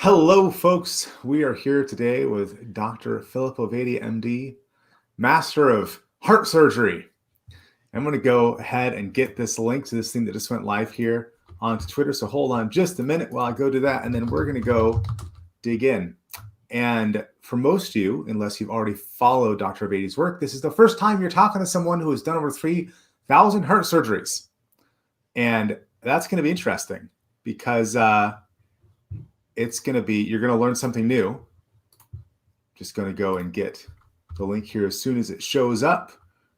Hello, folks. We are here today with Dr. Philip Ovadia, MD, Master of Heart Surgery. I'm going to go ahead and get this link to this thing that just went live here onto Twitter. So hold on just a minute while I go do that, and then we're going to go dig in. And for most of you, unless you've already followed Dr. Ovadia's work, this is the first time you're talking to someone who has done over 3,000 heart surgeries. And that's going to be interesting because you're going to learn something new. Just going to go and get the link here as soon as it shows up.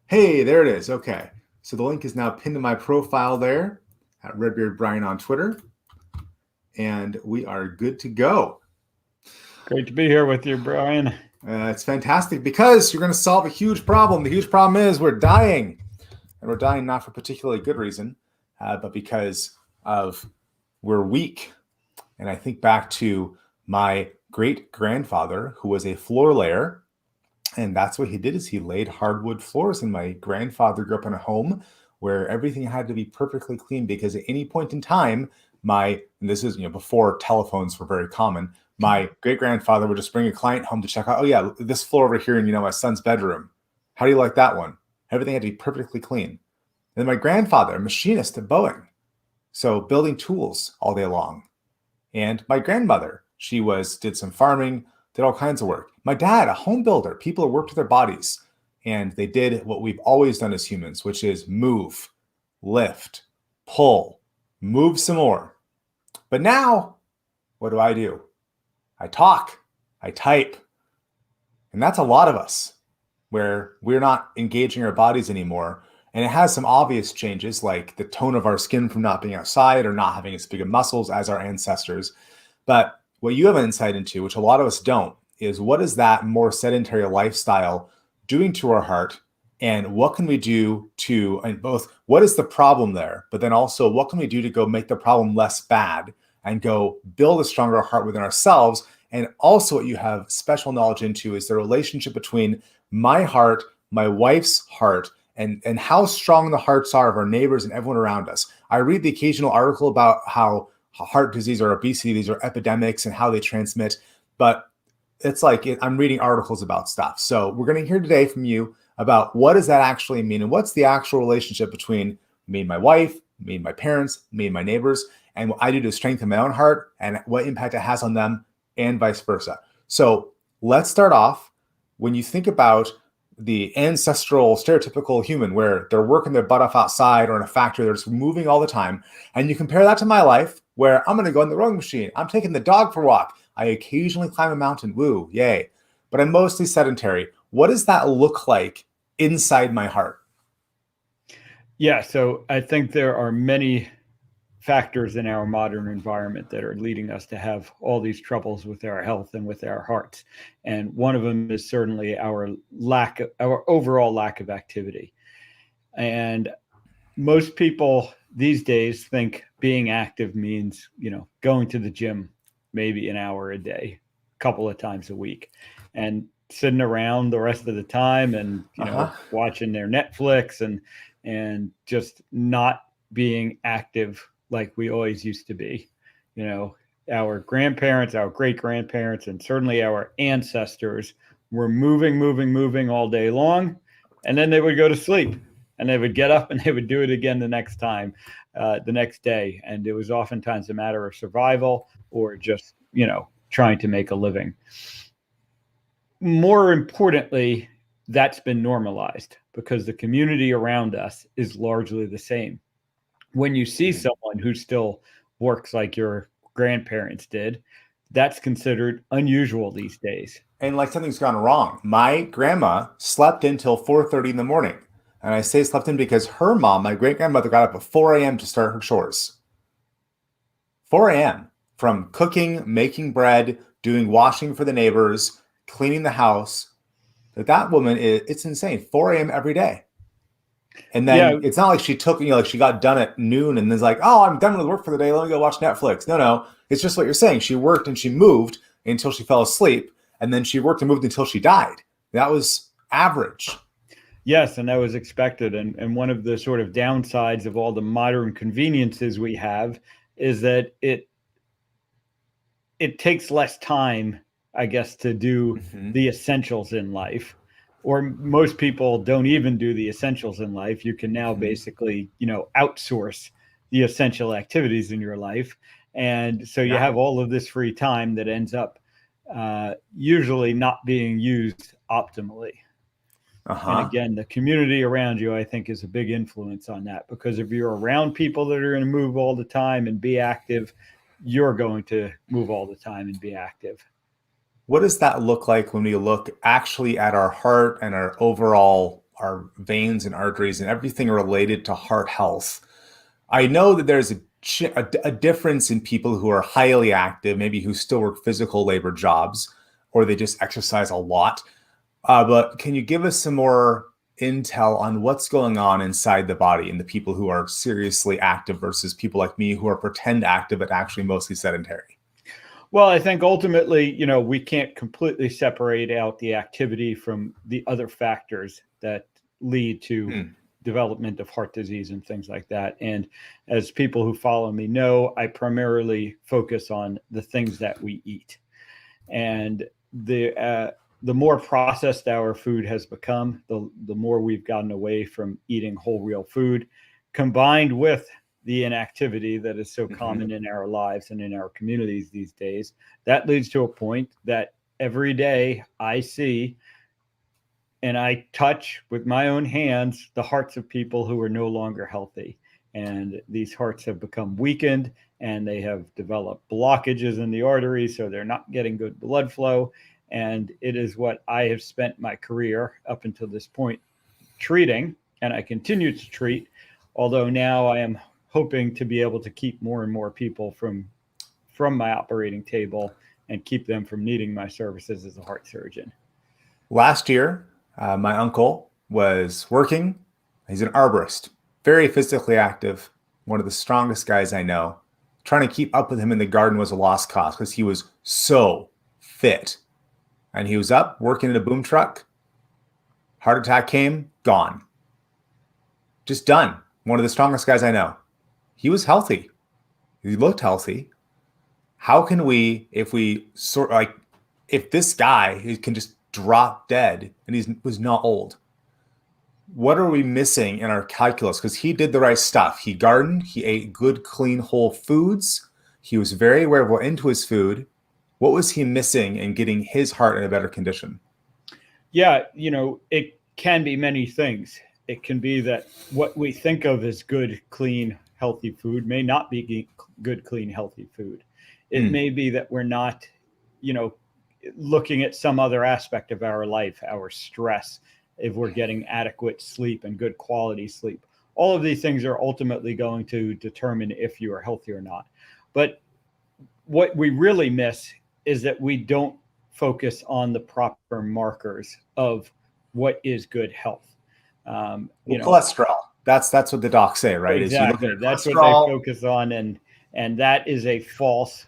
Hey, there it is. Okay. So the link is now pinned to my profile there at Redbeard Brian on Twitter. And we are good to go. Great to be here with you, Brian. It's fantastic because you're going to solve a huge problem. The huge problem is we're dying. And we're dying not for a particularly good reason, but because we're weak. And I think back to my great-grandfather, who was a floor layer. And that's what he did, is he laid hardwood floors. And my grandfather grew up in a home where everything had to be perfectly clean, because at any point in time, and this is before telephones were very common, my great-grandfather would just bring a client home to check out, oh yeah, this floor over here in my son's bedroom. How do you like that one? Everything had to be perfectly clean. And then my grandfather, a machinist at Boeing, so building tools all day long. And my grandmother, she did some farming, did all kinds of work. My dad, a home builder, people who worked with their bodies, and they did what we've always done as humans, which is move, lift, pull, move some more. But now, what do? I talk, I type. And that's a lot of us, where we're not engaging our bodies anymore. And it has some obvious changes, like the tone of our skin from not being outside or not having as big of muscles as our ancestors. But what you have insight into, which a lot of us don't, is what is that more sedentary lifestyle doing to our heart? And what can we do and both, what is the problem there? But then also, what can we do to go make the problem less bad and go build a stronger heart within ourselves? And also what you have special knowledge into is the relationship between my heart, my wife's heart, and how strong the hearts are of our neighbors and everyone around us. I read the occasional article about how heart disease or obesity, these are epidemics and how they transmit, but it's like I'm reading articles about stuff. So we're going to hear today from you about what does that actually mean, and what's the actual relationship between me and my wife, me and my parents, me and my neighbors, and what I do to strengthen my own heart and what impact it has on them, and vice versa. So let's start off. When you think about the ancestral stereotypical human, where they're working their butt off outside or in a factory, they're just moving all the time, and you compare that to my life, where I'm going to go in the rowing machine, I'm taking the dog for a walk, I occasionally climb a mountain, woo, yay, but I'm mostly sedentary. What does that look like inside my heart? Yeah, so I think there are many factors in our modern environment that are leading us to have all these troubles with our health and with our hearts. And one of them is certainly our overall lack of activity. And most people these days think being active means, going to the gym maybe an hour a day, a couple of times a week, and sitting around the rest of the time and, watching their Netflix and just not being active like we always used to be. Our grandparents, our great-grandparents, and certainly our ancestors were moving all day long, and then they would go to sleep, and they would get up and they would do it again the next day. And it was oftentimes a matter of survival or just, trying to make a living. More importantly, that's been normalized because the community around us is largely the same. When you see someone who still works like your grandparents did, that's considered unusual these days. And like something's gone wrong. My grandma slept until 4:30 in the morning. And I say slept in because her mom, my great-grandmother, got up at 4 a.m. to start her chores. 4 a.m. from cooking, making bread, doing washing for the neighbors, cleaning the house. That woman, it's insane. 4 a.m. every day. And then It's not like she took, like she got done at noon and is like, oh, I'm done with work for the day. Let me go watch Netflix. No. It's just what you're saying. She worked and she moved until she fell asleep. And then she worked and moved until she died. That was average. Yes, and that was expected. And one of the sort of downsides of all the modern conveniences we have is that it it takes less time, I guess, to do Mm-hmm. the essentials in life. Or most people don't even do the essentials in life. You can now Mm-hmm. basically, outsource the essential activities in your life. And so you Yeah. have all of this free time that ends up usually not being used optimally. And Uh-huh. again, the community around you, I think, is a big influence on that, because if you're around people that are going to move all the time and be active, you're going to move all the time and be active. What does that look like when we look actually at our heart and our overall, our veins and arteries and everything related to heart health? I know that there's a difference in people who are highly active, maybe who still work physical labor jobs, or they just exercise a lot. But can you give us some more intel on what's going on inside the body in the people who are seriously active versus people like me who are pretend active but actually mostly sedentary? Well, I think ultimately, we can't completely separate out the activity from the other factors that lead to Hmm. development of heart disease and things like that. And as people who follow me know, I primarily focus on the things that we eat. And the more processed our food has become, the more we've gotten away from eating whole real food, combined with the inactivity that is so Mm-hmm. common in our lives and in our communities these days. That leads to a point that every day I see and I touch with my own hands the hearts of people who are no longer healthy. And these hearts have become weakened and they have developed blockages in the arteries, so they're not getting good blood flow. And it is what I have spent my career up until this point treating, and I continue to treat, although now I am hoping to be able to keep more and more people from my operating table and keep them from needing my services as a heart surgeon. Last year, my uncle was working. He's an arborist, very physically active, one of the strongest guys I know. Trying to keep up with him in the garden was a lost cause because he was so fit. And he was up working in a boom truck. Heart attack came, gone. Just done. One of the strongest guys I know. He was healthy. He looked healthy. How can we, if we sort like, if this guy who can just drop dead and he was not old, what are we missing in our calculus? Because he did the right stuff. He gardened, he ate good, clean, whole foods. He was very aware of what into his food. What was he missing in getting his heart in a better condition? Yeah, it can be many things. It can be that what we think of as good, clean, healthy food may not be good, clean, healthy food. It Hmm. may be that we're not, you know, looking at some other aspect of our life, our stress, if we're getting adequate sleep and good quality sleep. All of these things are ultimately going to determine if you are healthy or not. But what we really miss is that we don't focus on the proper markers of what is good health. Well, cholesterol. That's what the docs say, right? Is you look at Exactly. your That's what they cholesterol, focus on, and that is a false,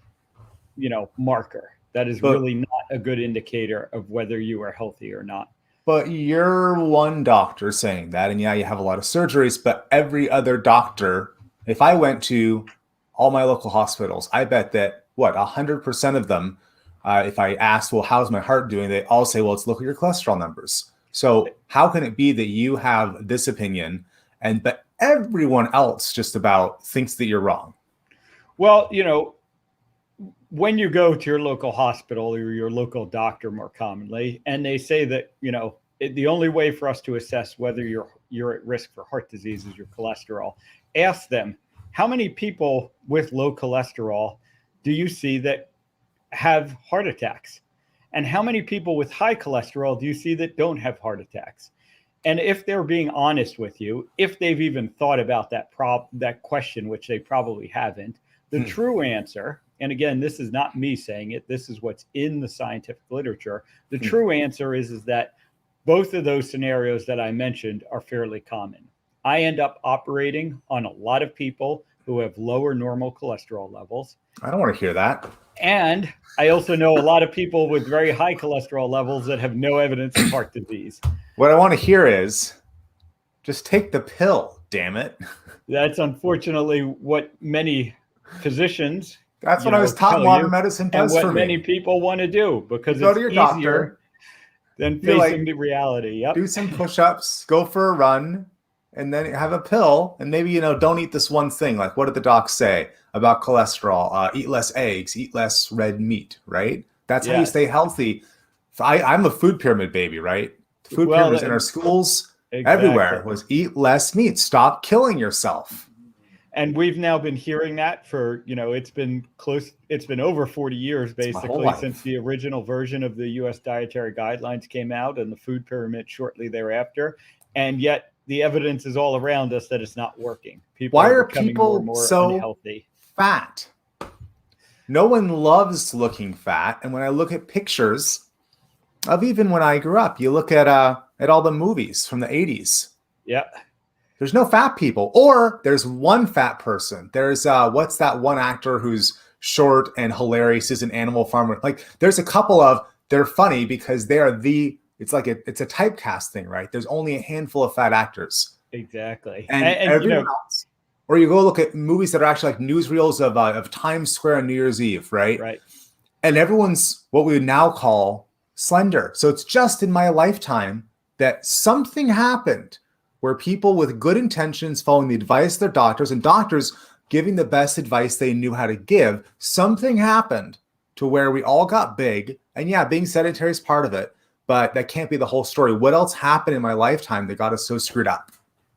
marker. That is but really not a good indicator of whether you are healthy or not. but you're one doctor saying that, and yeah, you have a lot of surgeries, but every other doctor, if I went to all my local hospitals, I bet that what 100% of them, if I asked, well, how's my heart doing? They all say, well, let's look at your cholesterol numbers. So how can it be that you have this opinion, and but everyone else just about thinks that you're wrong? Well, when you go to your local hospital or your local doctor more commonly, and they say that, the only way for us to assess whether you're at risk for heart disease is your cholesterol, ask them, how many people with low cholesterol do you see that have heart attacks? And how many people with high cholesterol do you see that don't have heart attacks? And if they're being honest with you, if they've even thought about that question, which they probably haven't, the Hmm. true answer, and again, this is not me saying it, this is what's in the scientific literature. The Hmm. true answer is that both of those scenarios that I mentioned are fairly common. I end up operating on a lot of people who have lower normal cholesterol levels. I don't want to hear that. And I also know a lot of people with very high cholesterol levels that have no evidence of heart disease. What I want to hear is just take the pill, damn it. That's unfortunately what many physicians That's what I was taught tell modern you, medicine and does what for many me. people want to do because Go it's to your easier doctor, than you're facing like, the reality. Yep. do some push-ups, go for a run, and then have a pill, and maybe, don't eat this one thing. Like, what did the docs say about cholesterol? Eat less eggs, eat less red meat, right? That's how you stay Yes. healthy. I'm a food pyramid baby, right? Food Well, pyramids in our schools, exactly. everywhere, was eat less meat, stop killing yourself. And we've now been hearing that for, it's been over 40 years, It's my whole basically, since life. the original version of the US Dietary Guidelines came out and the food pyramid shortly thereafter. And yet the evidence is all around us that it's not working. People Why are are becoming more and people more so unhealthy. fat? No one loves looking fat. And when I look at pictures of even when I grew up, you look at all the movies from the 80s. Yeah. There's no fat people, or there's one fat person. There's what's that one actor who's short and hilarious is an Animal Farm. Like there's a couple of, they're funny because they are it's a typecast thing, right? There's only a handful of fat actors. Exactly. And everyone else. Or you go look at movies that are actually like newsreels of Times Square on New Year's Eve, right? Right. And everyone's what we would now call slender. So it's just in my lifetime that something happened where people with good intentions, following the advice of their doctors, and doctors giving the best advice they knew how to give, something happened to where we all got big. And yeah, being sedentary is part of it, but that can't be the whole story. What else happened in my lifetime that got us so screwed up?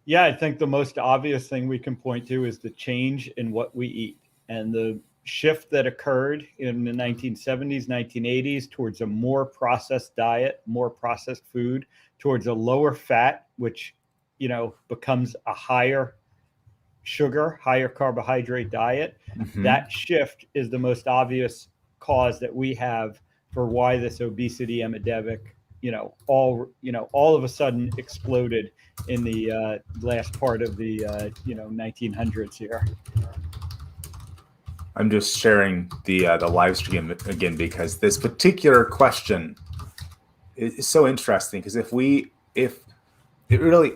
Yeah, I think the most obvious thing we can point to is the change in what we eat and the shift that occurred in the 1970s, 1980s towards a more processed diet, more processed food, towards a lower fat, which becomes a higher sugar, higher carbohydrate diet. Mm-hmm. That shift is the most obvious cause that we have for why this obesity epidemic, all of a sudden exploded in the last part of the 1900s here. I'm just sharing the live stream again because this particular question is so interesting. Because if it really,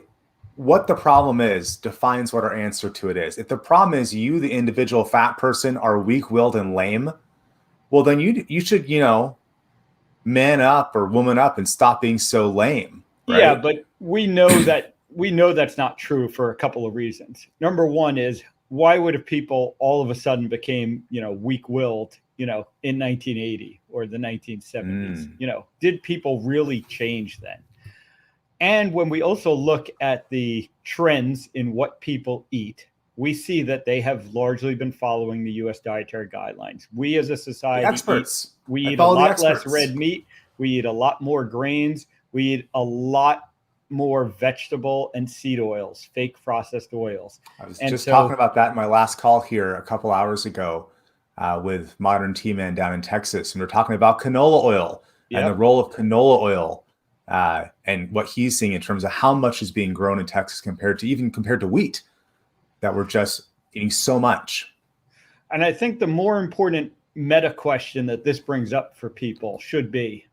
what the problem is defines what our answer to it is. If the problem is you, the individual fat person, are weak-willed and lame, well, then you should, man up or woman up and stop being so lame. Right? Yeah, but we know that's not true for a couple of reasons. Number one is, why would people all of a sudden became, weak-willed, in 1980 or the 1970s? Did people really change then? And when we also look at the trends in what people eat, we see that they have largely been following the US Dietary Guidelines. We as a society, experts. We eat a lot less red meat. We eat a lot more grains. We eat a lot more vegetable and seed oils, fake processed oils. I was just talking about that in my last call here a couple hours ago with Modern T-Man down in Texas. And we're talking about canola oil and the role of canola oil and what he's seeing in terms of how much is being grown in Texas compared to wheat, that we're just eating so much. And I think the more important meta question that this brings up for people should be,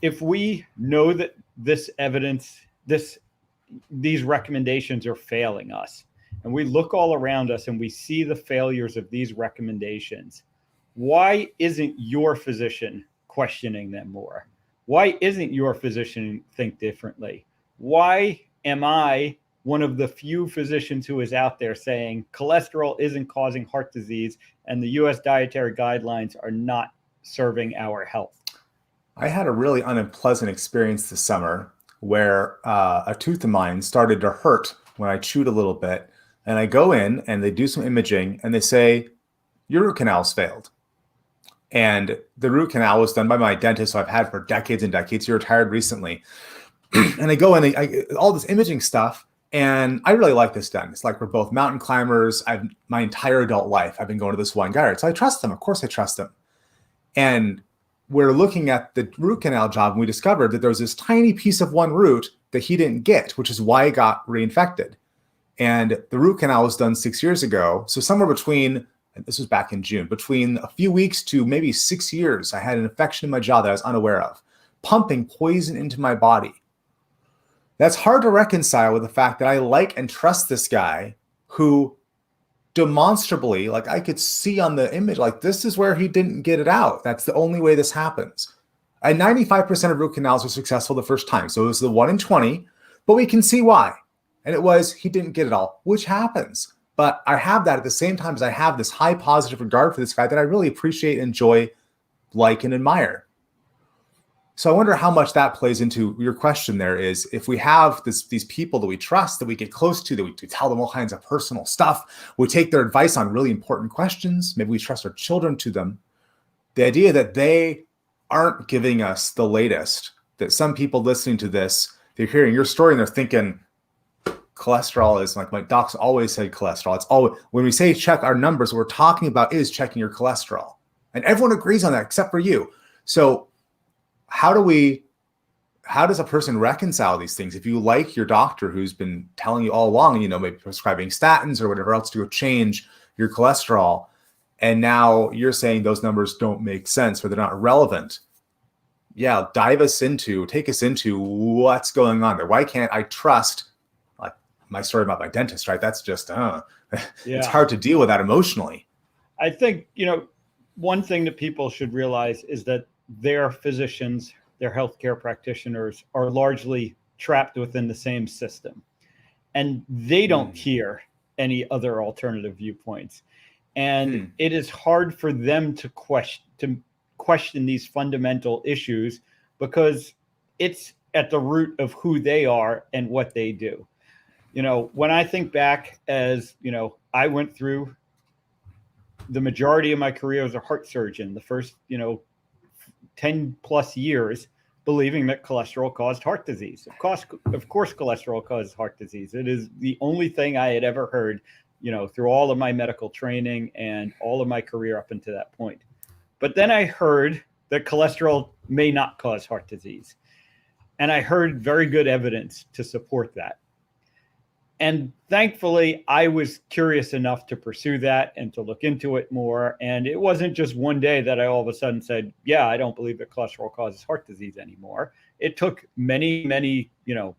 if we know that this evidence, these recommendations are failing us, and we look all around us and we see the failures of these recommendations, why isn't your physician questioning them more? Why isn't your physician think differently? Why am I one of the few physicians who is out there saying cholesterol isn't causing heart disease and the US Dietary Guidelines are not serving our health? I had a really unpleasant experience this summer where a tooth of mine started to hurt when I chewed a little bit. And I go in and they do some imaging and they say, your root canal's failed. And the root canal was done by my dentist, so I've had for decades and decades. He retired recently. And I go in, all this imaging stuff, and I really like this done. It's like we're both mountain climbers. My entire adult life, I've been going to this one guy. So I trust him. Of course I trust him. And we're looking at the root canal job, and we discovered that there was this tiny piece of one root that he didn't get, which is why it got reinfected. And the root canal was done 6 years ago. So somewhere between, and this was back in June, between a few weeks to maybe 6 years, I had an infection in my jaw that I was unaware of, pumping poison into my body. That's hard to reconcile with the fact that I like and trust this guy who demonstrably, like I could see on the image, like this is where he didn't get it out. That's the only way this happens. And 95% of root canals are successful the first time. So it was the 1 in 20, but we can see why. And it was he didn't get it all, which happens. But I have that at the same time as I have this high positive regard for this guy that I really appreciate, enjoy, like, and admire. So I wonder how much that plays into your question there is, if we have these people that we trust, that we get close to, that we tell them all kinds of personal stuff, we take their advice on really important questions, maybe we trust our children to them, the idea that they aren't giving us the latest, that some people listening to this, they're hearing your story and they're thinking cholesterol is like, my doc's always said cholesterol. It's always, when we say check our numbers, what we're talking about is checking your cholesterol. And everyone agrees on that except for you. So how does a person reconcile these things? If you like your doctor who's been telling you all along, maybe prescribing statins or whatever else to go change your cholesterol, and now you're saying those numbers don't make sense or they're not relevant. Yeah, take us into what's going on there. Why can't I trust, like my story about my dentist, right? That's just, it's hard to deal with that emotionally. I think, one thing that people should realize is that their physicians, their healthcare practitioners are largely trapped within the same system, and they don't hear any other alternative viewpoints. And it is hard for them to question these fundamental issues because it's at the root of who they are and what they do. When I think back, as I went through the majority of my career as a heart surgeon, the first 10 plus years, believing that cholesterol caused heart disease. Of course, cholesterol causes heart disease. It is the only thing I had ever heard, through all of my medical training and all of my career up until that point. But then I heard that cholesterol may not cause heart disease. And I heard very good evidence to support that. And thankfully, I was curious enough to pursue that and to look into it more. And it wasn't just one day that I all of a sudden said, yeah, I don't believe that cholesterol causes heart disease anymore. It took many, many,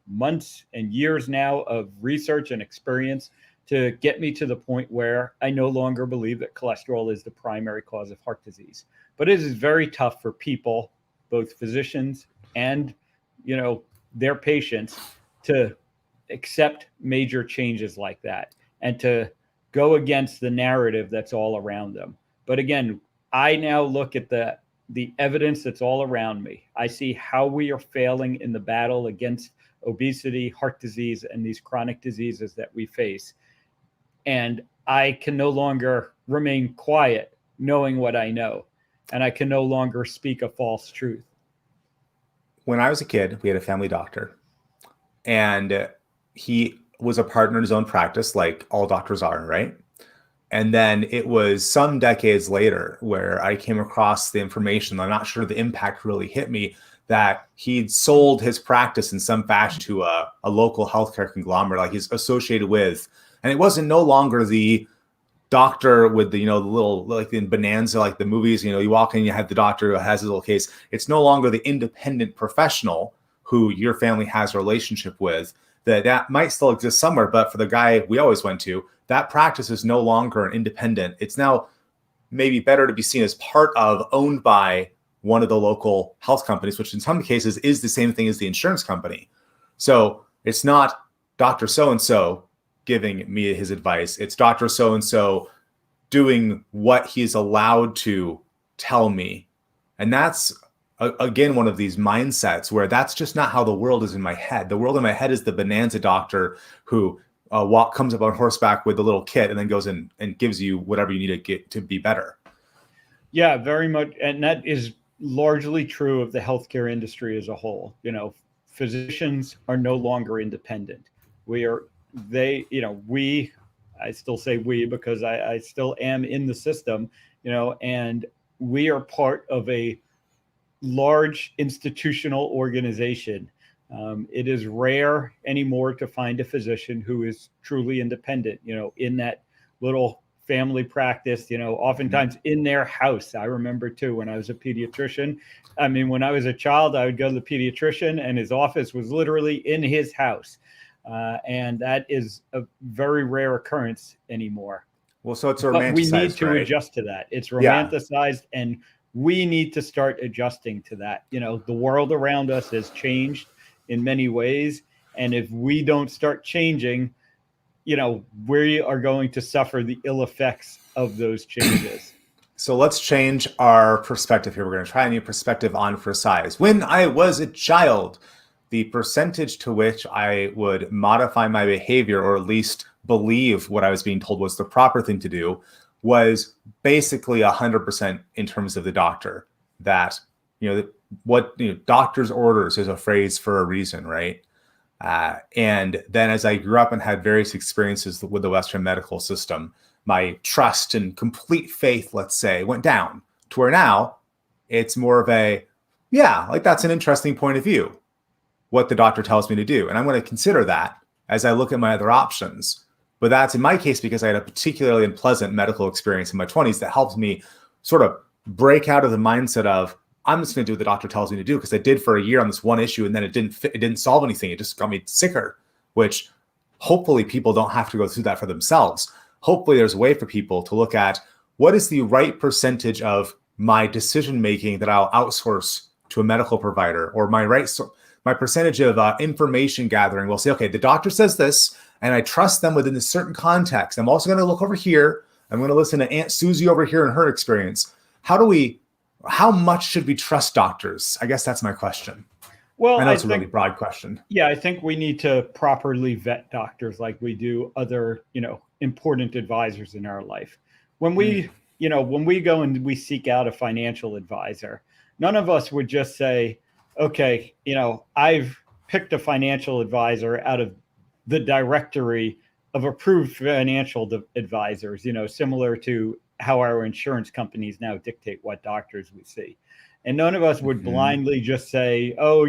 months and years now of research and experience to get me to the point where I no longer believe that cholesterol is the primary cause of heart disease. But it is very tough for people, both physicians and, their patients, to accept major changes like that and to go against the narrative that's all around them. But again, I now look at the evidence that's all around me. I see how we are failing in the battle against obesity, heart disease, and these chronic diseases that we face. And I can no longer remain quiet knowing what I know. And I can no longer speak a false truth. When I was a kid, we had a family doctor, and he was a partner in his own practice, like all doctors are, right? And then it was some decades later where I came across the information, I'm not sure the impact really hit me, that he'd sold his practice in some fashion to a local healthcare conglomerate, like he's associated with. And it wasn't no longer the doctor with the, the little, like in Bonanza, like the movies, you walk in, you have the doctor who has his little case. It's no longer the independent professional who your family has a relationship with. That might still exist somewhere, but for the guy we always went to, that practice is no longer an independent. It's now maybe better to be seen as part of, owned by one of the local health companies, which in some cases is the same thing as the insurance company. So it's not Dr. So-and-so giving me his advice. It's Dr. So-and-so doing what he's allowed to tell me. And that's, again, one of these mindsets where that's just not how the world is in my head. The world in my head is the Bonanza doctor who comes up on horseback with a little kit and then goes in and gives you whatever you need to get to be better. Yeah, very much. And that is largely true of the healthcare industry as a whole. Physicians are no longer independent. I still say we because I still am in the system, and we are part of a large institutional organization. It is rare anymore to find a physician who is truly independent, in that little family practice, oftentimes in their house. I remember too, when I was a pediatrician, when I was a child, I would go to the pediatrician and his office was literally in his house. And that is a very rare occurrence anymore. Well, so it's But we need romanticized, to right? adjust to that. It's Yeah. romanticized, and we need to start adjusting to that. The world around us has changed in many ways. And if we don't start changing, we are going to suffer the ill effects of those changes. So let's change our perspective here. We're going to try a new perspective on for size. When I was a child, the percentage to which I would modify my behavior, or at least believe what I was being told was the proper thing to do, was basically 100% in terms of the doctor. That, doctor's orders is a phrase for a reason, right? And then as I grew up and had various experiences with the Western medical system, my trust and complete faith, let's say, went down to where now it's more of a, yeah, like that's an interesting point of view, what the doctor tells me to do. And I'm going to consider that as I look at my other options. But that's in my case because I had a particularly unpleasant medical experience in my 20s that helped me sort of break out of the mindset of, I'm just going to do what the doctor tells me to do, because I did for a year on this one issue and then it didn't solve anything. It just got me sicker, which hopefully people don't have to go through that for themselves. Hopefully there's a way for people to look at what is the right percentage of my decision making that I'll outsource to a medical provider, or my percentage of information gathering. We'll say, okay, the doctor says this and I trust them within a certain context. I'm also going to look over here. I'm going to listen to Aunt Susie over here and her experience. How much should we trust doctors? I guess that's my question. Well, I know it's a really broad question. Yeah, I think we need to properly vet doctors like we do other, important advisors in our life. When we go and we seek out a financial advisor, none of us would just say, okay, I've picked a financial advisor out of the directory of approved financial advisors, similar to how our insurance companies now dictate what doctors we see. And none of us would blindly just say, oh,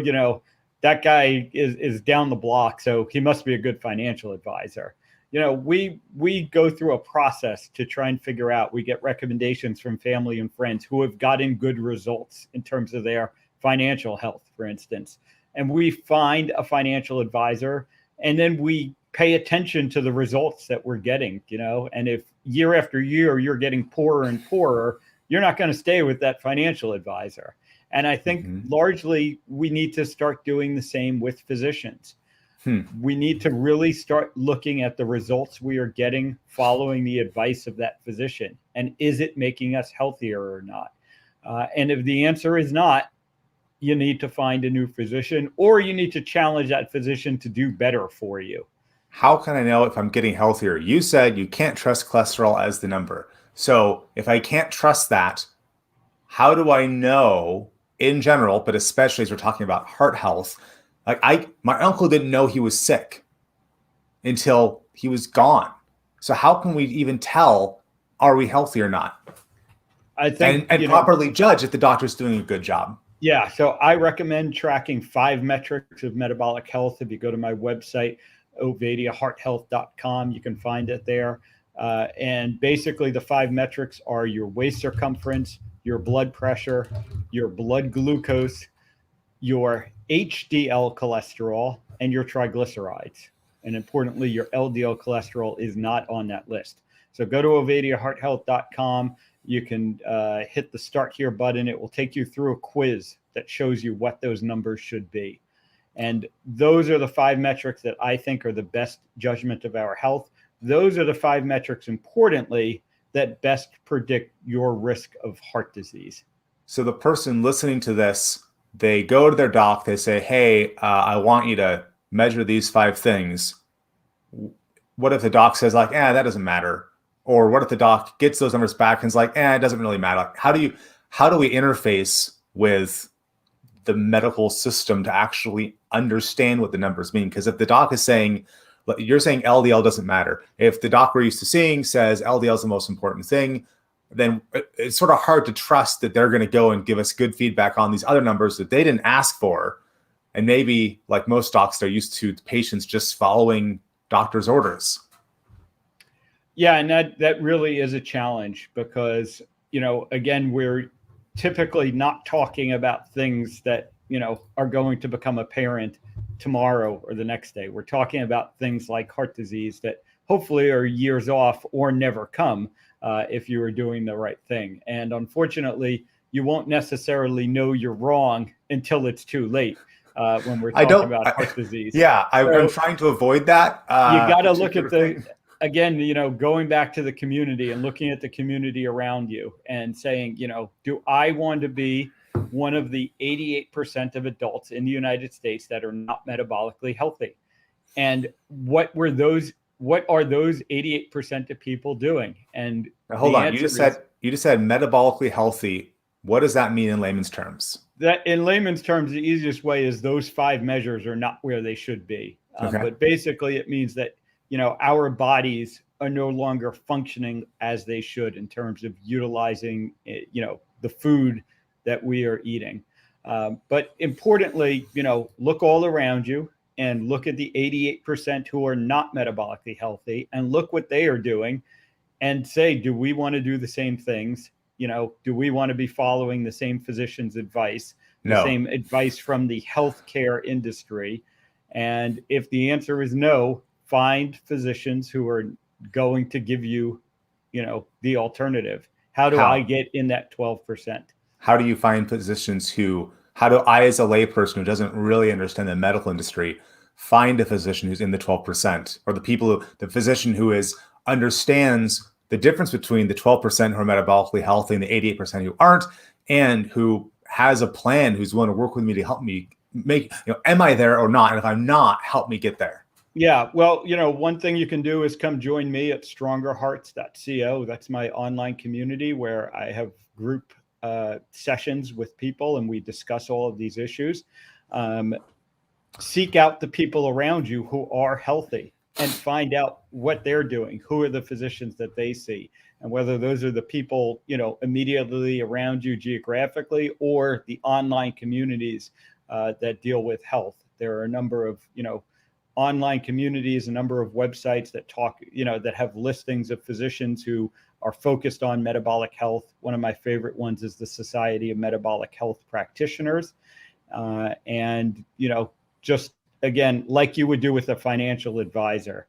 that guy is down the block, so he must be a good financial advisor. We go through a process to try and figure out. We get recommendations from family and friends who have gotten good results in terms of their financial health, for instance. And we find a financial advisor, and then we pay attention to the results that we're getting, and if year after year you're getting poorer and poorer, you're not going to stay with that financial advisor. And I think largely we need to start doing the same with physicians. We need to really start looking at the results we are getting following the advice of that physician. And is it making us healthier or not? And if the answer is not, you need to find a new physician, or you need to challenge that physician to do better for you. How can I know if I'm getting healthier? You said you can't trust cholesterol as the number. So if I can't trust that, how do I know in general, but especially as we're talking about heart health, my uncle didn't know he was sick until he was gone. So how can we even tell, are we healthy or not? I think and properly judge if the doctor's doing a good job. Yeah. So I recommend tracking 5 metrics of metabolic health. If you go to my website, ovadiahearthealth.com, you can find it there. And basically the 5 metrics are your waist circumference, your blood pressure, your blood glucose, your HDL cholesterol, and your triglycerides. And importantly, your LDL cholesterol is not on that list. So go to ovadiahearthealth.com. You can hit the start here button. It will take you through a quiz that shows you what those numbers should be. And those are the 5 metrics that I think are the best judgment of our health. Those are the 5 metrics, importantly, that best predict your risk of heart disease. So the person listening to this, they go to their doc, they say, hey, I want you to measure these 5 things. What if the doc says that doesn't matter? Or what if the doc gets those numbers back and is like, it doesn't really matter? How do we interface with the medical system to actually understand what the numbers mean? Because if the doc is saying, you're saying LDL doesn't matter. If the doc we're used to seeing says LDL is the most important thing, then it's sort of hard to trust that they're going to go and give us good feedback on these other numbers that they didn't ask for. And maybe, like most docs, they're used to patients just following doctor's orders. Yeah, and that really is a challenge because, again, we're typically not talking about things that, are going to become apparent tomorrow or the next day. We're talking about things like heart disease that hopefully are years off or never come if you are doing the right thing. And unfortunately, you won't necessarily know you're wrong until it's too late when we're talking about heart disease. Yeah, I'm So trying to avoid that. you got to look at thing. again, going back to the community and looking at the community around you and saying, do I want to be one of the 88% of adults in the United States that are not metabolically healthy? And what are those 88% of people doing? And now, hold on, you just said metabolically healthy. What does that mean in layman's terms? That in layman's terms, the easiest way is those 5 measures are not where they should be. Okay. But basically it means that, our bodies are no longer functioning as they should in terms of utilizing, the food that we are eating. But importantly, look all around you and look at the 88% who are not metabolically healthy and look what they are doing and say, do we want to do the same things? Do we want to be following the same physician's advice, the same advice from the healthcare industry? And if the answer is no, find physicians who are going to give you, the alternative. How do I get in that 12%? How do you find physicians how do I, as a layperson who doesn't really understand the medical industry, find a physician who's in the 12%, or the physician who understands the difference between the 12% who are metabolically healthy and the 88% who aren't, and who has a plan, who's willing to work with me to help me make, am I there or not? And if I'm not, help me get there. Yeah. Well, one thing you can do is come join me at strongerhearts.co. That's my online community where I have group sessions with people and we discuss all of these issues. Seek out the people around you who are healthy and find out what they're doing. Who are the physicians that they see, and whether those are the people, immediately around you geographically or the online communities that deal with health. There are a number of, online communities, a number of websites that talk, that have listings of physicians who are focused on metabolic health. One of my favorite ones is the Society of Metabolic Health Practitioners. And, just again, like you would do with a financial advisor,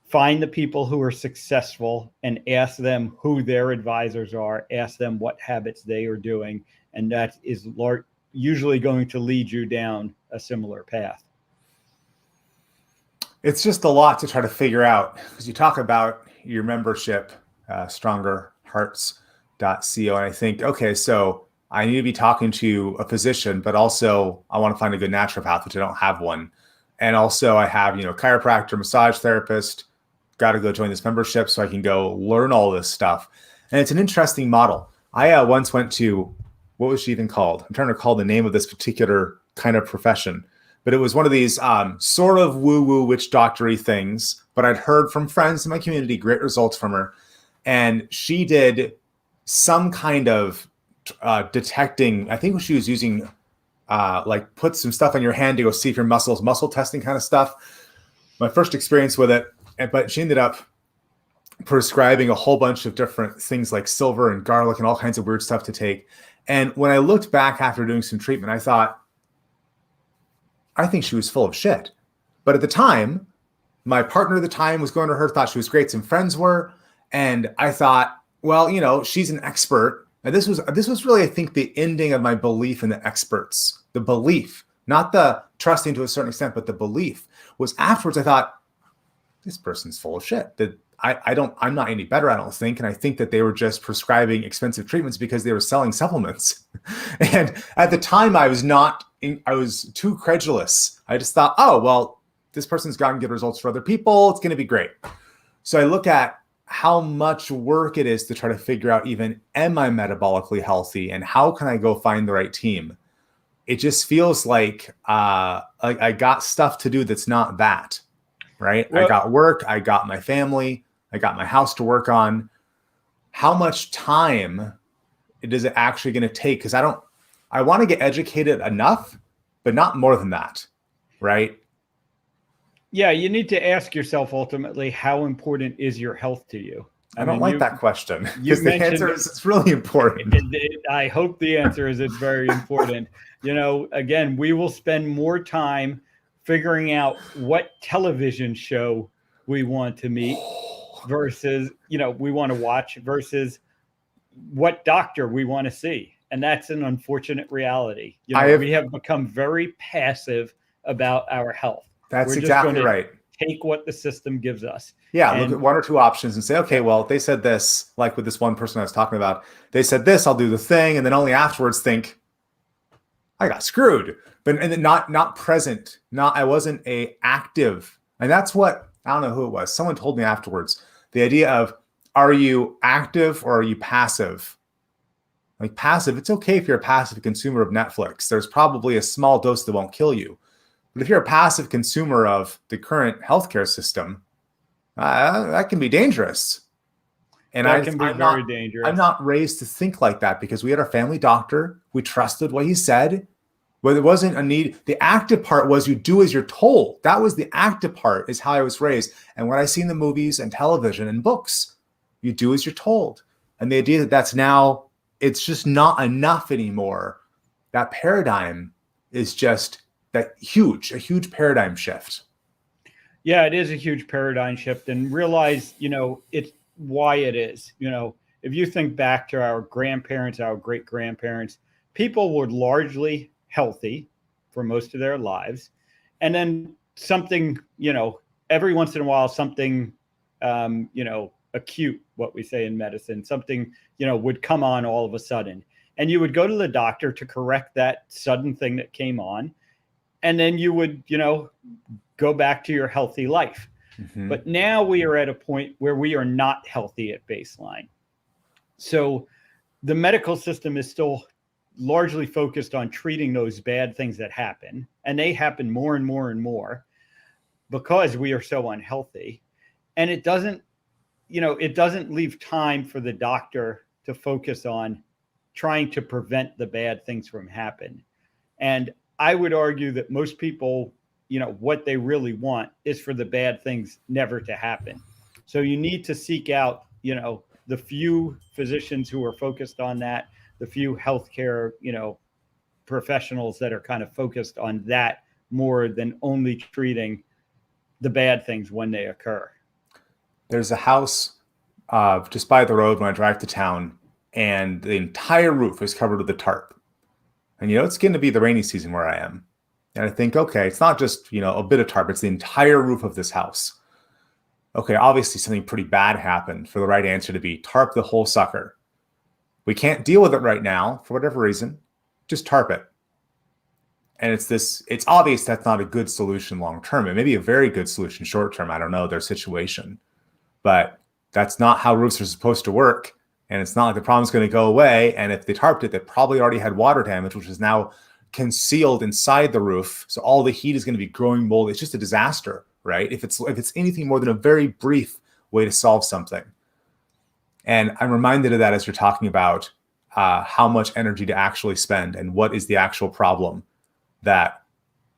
find the people who are successful and ask them who their advisors are, ask them what habits they are doing. And that is usually going to lead you down a similar path. It's just a lot to try to figure out, because you talk about your membership, strongerhearts.co. And I think, okay, so I need to be talking to a physician, but also I want to find a good naturopath, which I don't have one. And also I have, chiropractor, massage therapist, got to go join this membership so I can go learn all this stuff. And it's an interesting model. I once went to, what was she even called? I'm trying to recall the name of this particular kind of profession, but it was one of these sort of woo-woo witch doctor-y things. But I'd heard from friends in my community, great results from her. And she did some kind of detecting, I think she was using put some stuff on your hand to go see if your muscle testing kind of stuff. My first experience with it, but she ended up prescribing a whole bunch of different things like silver and garlic and all kinds of weird stuff to take. And when I looked back after doing some treatment, I thought, I think she was full of shit. But at the time, my partner at the time was going to her, thought she was great. Some friends were. And I thought, well, she's an expert. And this was really, I think, the ending of my belief in the experts. The belief, not the trusting to a certain extent, but the belief was afterwards. I thought, this person's full of shit. That I'm not any better, I don't think. And I think that they were just prescribing expensive treatments because they were selling supplements. And at the time I was too credulous. I just thought, oh, well, this person's gotten good results for other people. It's going to be great. So I look at how much work it is to try to figure out, even, am I metabolically healthy and how can I go find the right team? It just feels like I got stuff to do that's not that, right? Well, I got work, I got my family, I got my house to work on. How much time is it actually going to take? Because I want to get educated enough, but not more than that, right? Yeah, you need to ask yourself ultimately, how important is your health to you? I don't like that question, because the answer is it's really important. I hope the answer is it's very important. Again, we will spend more time figuring out what television show we want to meet versus, we want to watch versus what doctor we want to see. And that's an unfortunate reality. We have become very passive about our health. That's We're just exactly going to right. take what the system gives us. Yeah, look at one or two options and say, okay, well, they said this, like with this one person I was talking about, they said this, I'll do the thing, and then only afterwards think, I got screwed. But and then not present, I wasn't a active. And that's what, I don't know who it was. Someone told me afterwards, the idea of, are you active or are you passive? Like passive, it's okay if you're a passive consumer of Netflix. There's probably a small dose that won't kill you. But if you're a passive consumer of the current healthcare system, that can be dangerous. And that can be very dangerous. I'm not raised to think like that because we had our family doctor. We trusted what he said. But there wasn't a need. The active part was you do as you're told. That was the active part, is how I was raised. And what I see in the movies and television and books, you do as you're told. And the idea that that's now, it's just not enough anymore. That paradigm is just a huge paradigm shift. Yeah, it is a huge paradigm shift, and realize, it's why it is. If you think back to our grandparents, our great grandparents, people were largely healthy for most of their lives. And then something, every once in a while, something, acute, what we say in medicine, something, would come on all of a sudden. And you would go to the doctor to correct that sudden thing that came on. And then you would, go back to your healthy life. Mm-hmm. But now we are at a point where we are not healthy at baseline. So the medical system is still largely focused on treating those bad things that happen. And they happen more and more and more because we are so unhealthy. And it doesn't leave time for the doctor to focus on trying to prevent the bad things from happening. And I would argue that most people, what they really want is for the bad things never to happen. So you need to seek out, the few physicians who are focused on that, the few healthcare, professionals that are kind of focused on that more than only treating the bad things when they occur. There's a house just by the road when I drive to town, and the entire roof is covered with a tarp. And, it's going to be the rainy season where I am. And I think, okay, it's not just, a bit of tarp. It's the entire roof of this house. Okay, obviously something pretty bad happened for the right answer to be tarp the whole sucker. We can't deal with it right now for whatever reason. Just tarp it. And it's obvious that's not a good solution long-term. It may be a very good solution short-term. I don't know their situation. But that's not how roofs are supposed to work. And it's not like the problem's going to go away. And if they tarped it, they probably already had water damage, which is now concealed inside the roof. So all the heat is going to be growing mold. It's just a disaster, right? If it's anything more than a very brief way to solve something. And I'm reminded of that as you're talking about how much energy to actually spend and what is the actual problem. That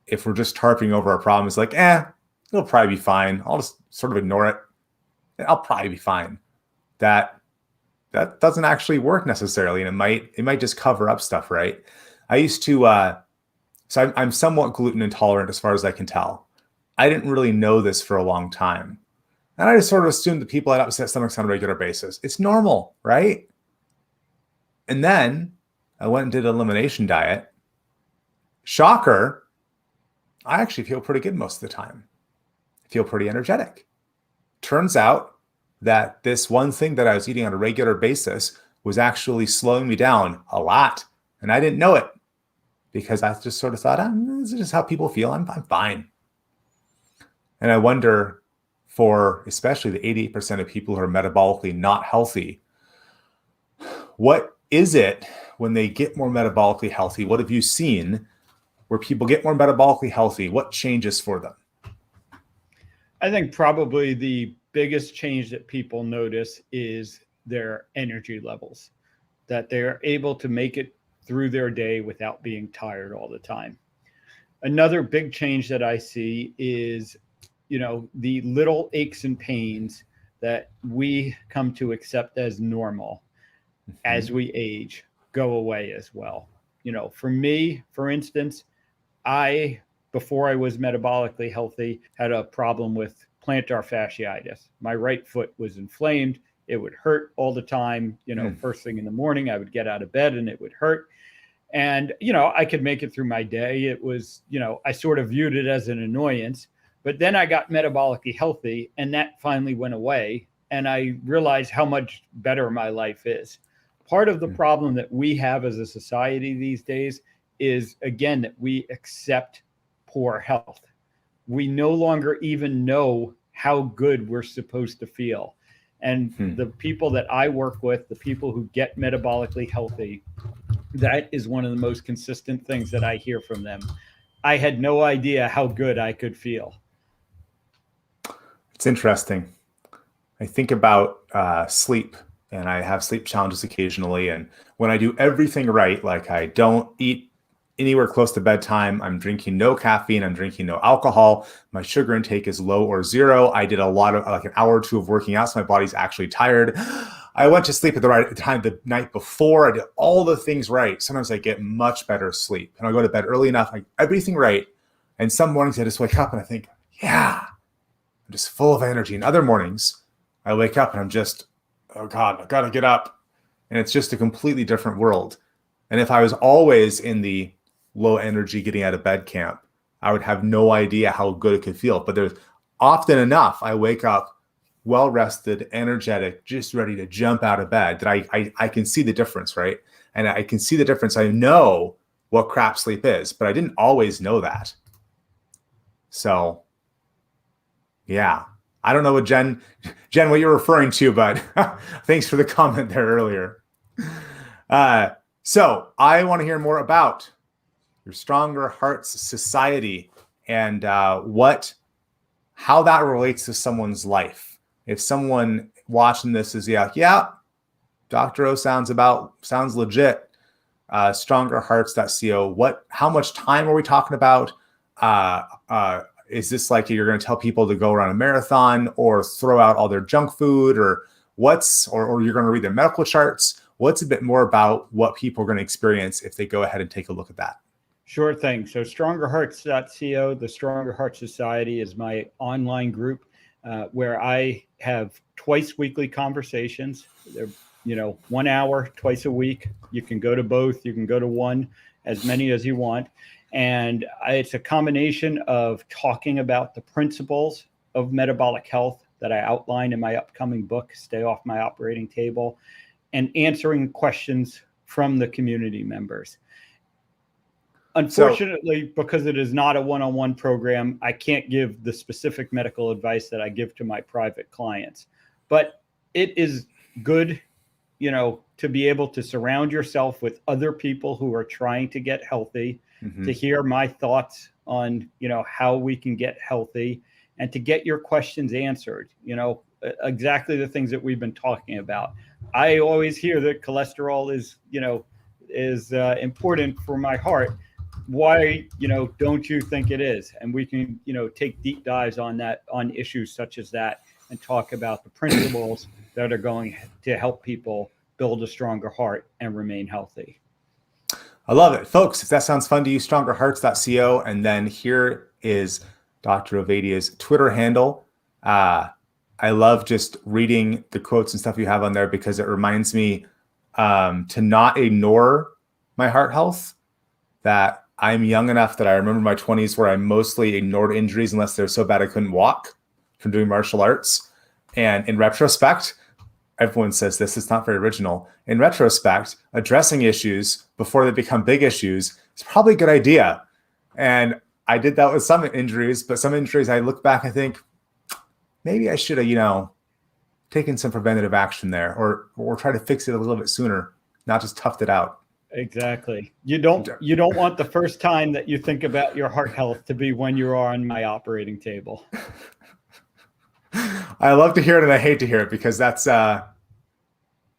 if we're just tarping over a problem, it's like, it'll probably be fine. I'll just sort of ignore it. I'll probably be fine. That doesn't actually work necessarily, and it might just cover up stuff, right? I used to, so I'm somewhat gluten intolerant as far as I can tell. I didn't really know this for a long time. And I just sort of assumed that people had upset stomachs on a regular basis. It's normal, right? And then I went and did an elimination diet. Shocker, I actually feel pretty good most of the time. I feel pretty energetic. Turns out that this one thing that I was eating on a regular basis was actually slowing me down a lot. And I didn't know it because I just sort of thought, this is just how people feel. I'm fine. And I wonder, for especially the 88% of people who are metabolically not healthy, what is it when they get more metabolically healthy? What have you seen where people get more metabolically healthy? What changes for them? I think probably the biggest change that people notice is their energy levels, that they're able to make it through their day without being tired all the time. Another big change that I see is, the little aches and pains that we come to accept as normal as we age go away as well. For me, for instance, before I was metabolically healthy, had a problem with plantar fasciitis. My right foot was inflamed. It would hurt all the time. First thing in the morning, I would get out of bed and it would hurt. And, I could make it through my day. It was, I sort of viewed it as an annoyance. But then I got metabolically healthy, and that finally went away. And I realized how much better my life is. Part of the problem that we have as a society these days is, again, that we accept poor health. We no longer even know how good we're supposed to feel. And the people that I work with, the people who get metabolically healthy, that is one of the most consistent things that I hear from them. I had no idea how good I could feel. It's interesting. I think about sleep, and I have sleep challenges occasionally. And when I do everything right, like I don't eat anywhere close to bedtime, I'm drinking no caffeine, I'm drinking no alcohol, my sugar intake is low or zero. I did a lot of like an hour or two of working out, so my body's actually tired. I went to sleep at the right time the night before. I did all the things right. Sometimes I get much better sleep, and I go to bed early enough, like everything right. And some mornings I just wake up and I think, yeah, I'm just full of energy. And other mornings I wake up and I'm just, oh God, I gotta get up. And it's just a completely different world. And if I was always in the low energy getting out of bed camp, I would have no idea how good it could feel. But there's often enough I wake up well rested, energetic, just ready to jump out of bed that I can see the difference, right? And I can see the difference. I know what crap sleep is, but I didn't always know that. So yeah, I don't know what Jen, what you're referring to, but thanks for the comment there earlier. So I want to hear more about your Stronger Hearts Society and how that relates to someone's life. If someone watching this is yeah, Dr. O sounds legit. Strongerhearts.co. How much time are we talking about? Is this like you're going to tell people to go around a marathon or throw out all their junk food, or or you're going to read their medical charts? What's a bit more about what people are going to experience if they go ahead and take a look at that? Sure thing. So strongerhearts.co, the Stronger Heart Society, is my online group where I have twice weekly conversations. They're 1 hour twice a week. You can go to both. You can go to one, as many as you want. And it's a combination of talking about the principles of metabolic health that I outline in my upcoming book, Stay Off My Operating Table, and answering questions from the community members. Unfortunately, because it is not a one-on-one program, I can't give the specific medical advice that I give to my private clients. But it is good, to be able to surround yourself with other people who are trying to get healthy, to hear my thoughts on, how we can get healthy, and to get your questions answered, exactly the things that we've been talking about. I always hear that cholesterol is important for my heart. Why, don't you think it is? And we can, take deep dives on issues such as that, and talk about the principles that are going to help people build a stronger heart and remain healthy. I love it. Folks, if that sounds fun to you, strongerhearts.co. And then here is Dr. Ovadia's Twitter handle. I love just reading the quotes and stuff you have on there, because it reminds me to not ignore my heart health, that I'm young enough that I remember my 20s where I mostly ignored injuries unless they're so bad I couldn't walk from doing martial arts. And in retrospect, everyone says this, it's not very original. In retrospect, addressing issues before they become big issues is probably a good idea. And I did that with some injuries, but some injuries I look back and think, maybe I should have, taken some preventative action there, or try to fix it a little bit sooner, not just toughed it out. Exactly. You don't want the first time that you think about your heart health to be when you are on my operating table. I love to hear it, and I hate to hear it, because that's and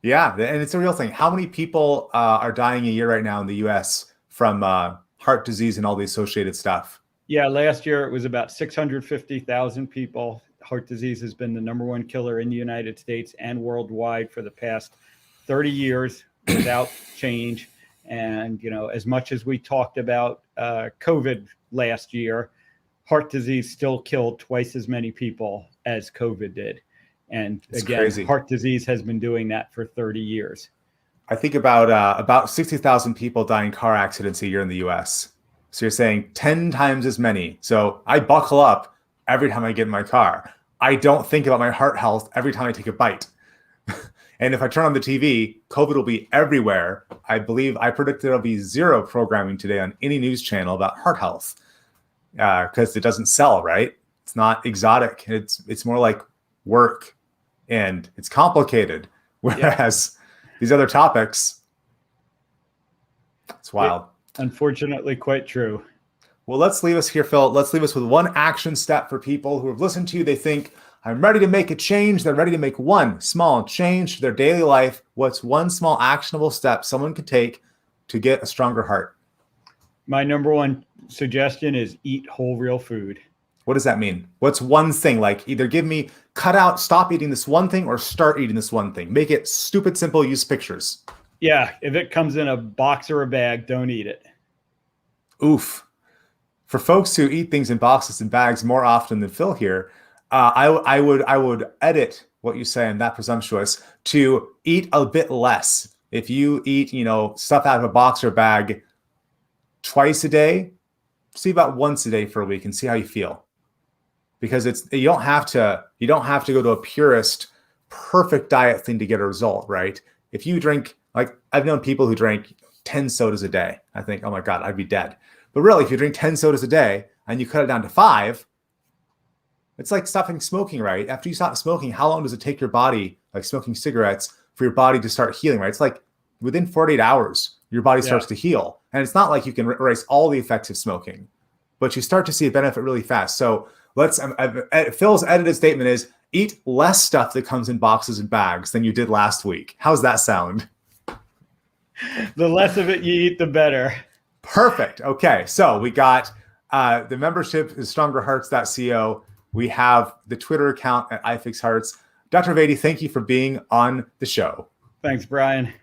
it's a real thing. How many people are dying a year right now in the US from heart disease and all the associated stuff? Yeah, last year it was about 650,000 people. Heart disease has been the number one killer in the United States and worldwide for the past 30 years without change. And, as much as we talked about COVID last year, heart disease still killed twice as many people as COVID did. And It's again, crazy. heart disease has been doing that for 30 years. I think about 60,000 people die in car accidents a year in the US. So you're saying 10 times as many. So I buckle up every time I get in my car. I don't think about my heart health every time I take a bite. And if I turn on the TV, COVID will be everywhere. I predict there'll be zero programming today on any news channel about heart health because it doesn't sell, right? It's not exotic. It's more like work, and it's complicated. Whereas these other topics, it's wild. Unfortunately, quite true. Well, let's leave us here, Phil. Let's leave us with one action step for people who have listened to you. They think, I'm ready to make a change. They're ready to make one small change to their daily life. What's one small actionable step someone could take to get a stronger heart? My number one suggestion is eat whole, real food. What does that mean? What's one thing? Like either stop eating this one thing or start eating this one thing. Make it stupid simple, use pictures. Yeah, if it comes in a box or a bag, don't eat it. Oof. For folks who eat things in boxes and bags more often than Phil here, I would edit what you say, I'm that presumptuous, to eat a bit less. If you eat, stuff out of a box or bag twice a day, see about once a day for a week and see how you feel. Because you don't have to go to a purist, perfect diet thing to get a result, right? If you drink, like I've known people who drank 10 sodas a day. I think, oh my God, I'd be dead. But really, if you drink 10 sodas a day and you cut it down to 5, it's like stopping smoking, right? After you stop smoking, how long does it take your body, like smoking cigarettes, for your body to start healing, right? It's like within 48 hours, your body starts to heal. And it's not like you can erase all the effects of smoking, but you start to see a benefit really fast. So Phil's edited statement is, eat less stuff that comes in boxes and bags than you did last week. How's that sound? The less of it you eat, the better. Perfect. Okay. So we got the membership is strongerhearts.co. We have the Twitter account at iFixHearts. Dr. Ovadia, thank you for being on the show. Thanks, Brian.